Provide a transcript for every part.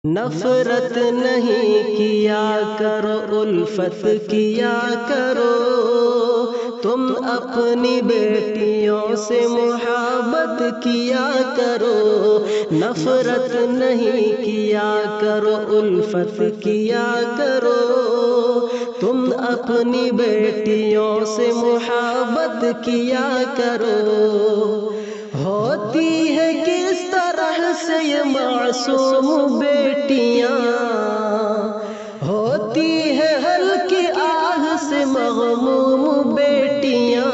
نفرت نہیں کیا کرو، الفت کیا کرو، تم اپنی بیٹیوں سے محبت کیا کرو۔ نفرت نہیں کیا کرو، الفت کیا کرو، تم اپنی بیٹیوں سے محبت کیا کرو۔ ہوتی ہے کس طرح سے یہ معصوم بیٹیاں، ہوتی ہے ہلکی آہ سے مغموم بیٹیاں،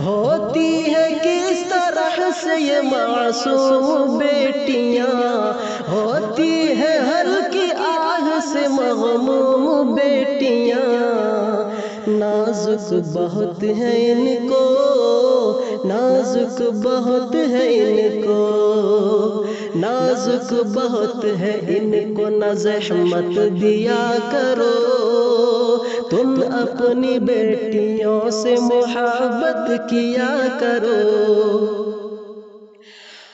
ہوتی ہے کس طرح سے یہ معصوم بیٹیاں، ہوتی ہے ہلکی آہ سے مغموم بیٹیاں۔ نازک بہت ہے ان کو، نازک بہت ہے ان کو، نازک بہت ہے ان کو، نہ زحمت دیا کرو، تم اپنی بیٹیوں سے محبت کیا کرو۔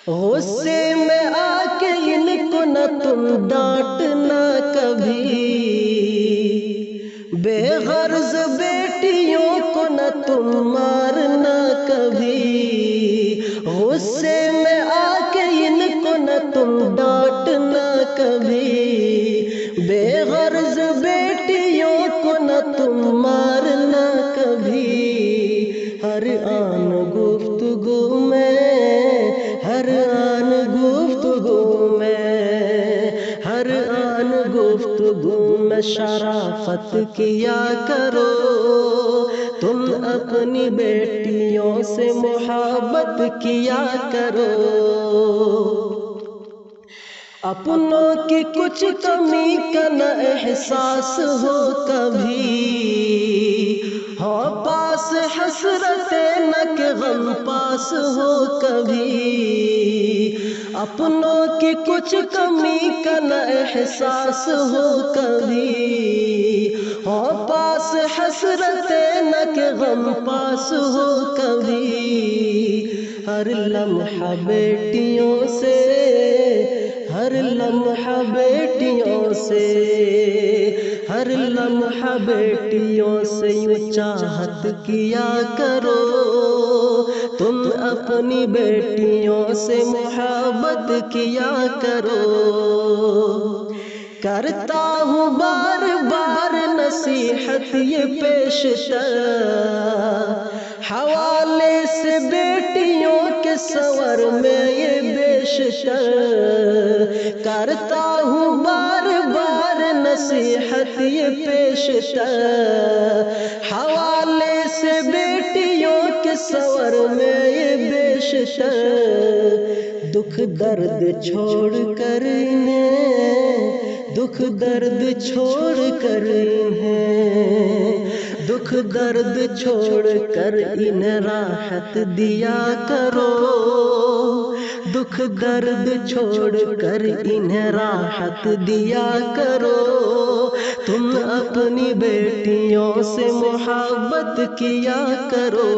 غصے میں آ کے ان کو نہ تم ڈانٹنا کبھی، بے غرض بیٹیوں کو نہ تم مارنا کبھی۔ غصے میں آ کے ان کو نہ تم ڈانٹنا کبھی، بے غرض بیٹیوں کو نہ تم مارنا کبھی۔ ہر آن گفتگو میں، ہر آن گفتگو میں، ہر آن گفتگو میں شرافت کیا کرو، تم اپنی بیٹیوں سے محبت کیا کرو۔ اپنوں کی کچھ کمی کا نہ احساس ہو کبھی، ہو پاس حسرت نہ کہ غم پاس ہو کبھی۔ اپنوں کی کچھ کمی کا نہ احساس ہو کبھی، ہو پاس حسرت نہ کہ غم پاس ہو کبھی۔ ہر لمحہ بیٹیوں سے، ہر لمحہ بیٹیوں سے، ہر لمحہ بیٹیوں سے یوں چاہت کیا کرو، تم اپنی بیٹیوں سے محبت کیا کرو۔ کرتا ہوں بار بار نصیحت یہ پیشتر، حوالے سے بیٹیوں کے سور میں یہ بیشتر۔ کرتا ہوں بار بار نصیحت یہ پیشتر، حوالے سے بیٹیوں کے سور میں یہ بیشتر۔ دکھ درد چھوڑ کر انہیں، دکھ درد چھوڑ کر انہیں، دکھ درد چھوڑ کر انہیں راحت دیا کرو، دکھ درد چھوڑ کر انہیں راحت دیا کرو۔ تم اپنی بیٹیوں سے محبت کیا کرو،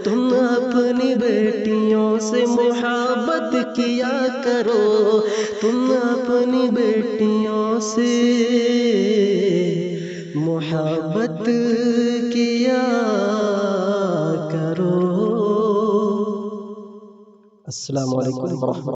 تم اپنی بیٹیوں سے محبت کیا کرو، تم اپنی بیٹیوں سے محبت کیا کرو۔ السلام علیکم ورحمۃ اللہ۔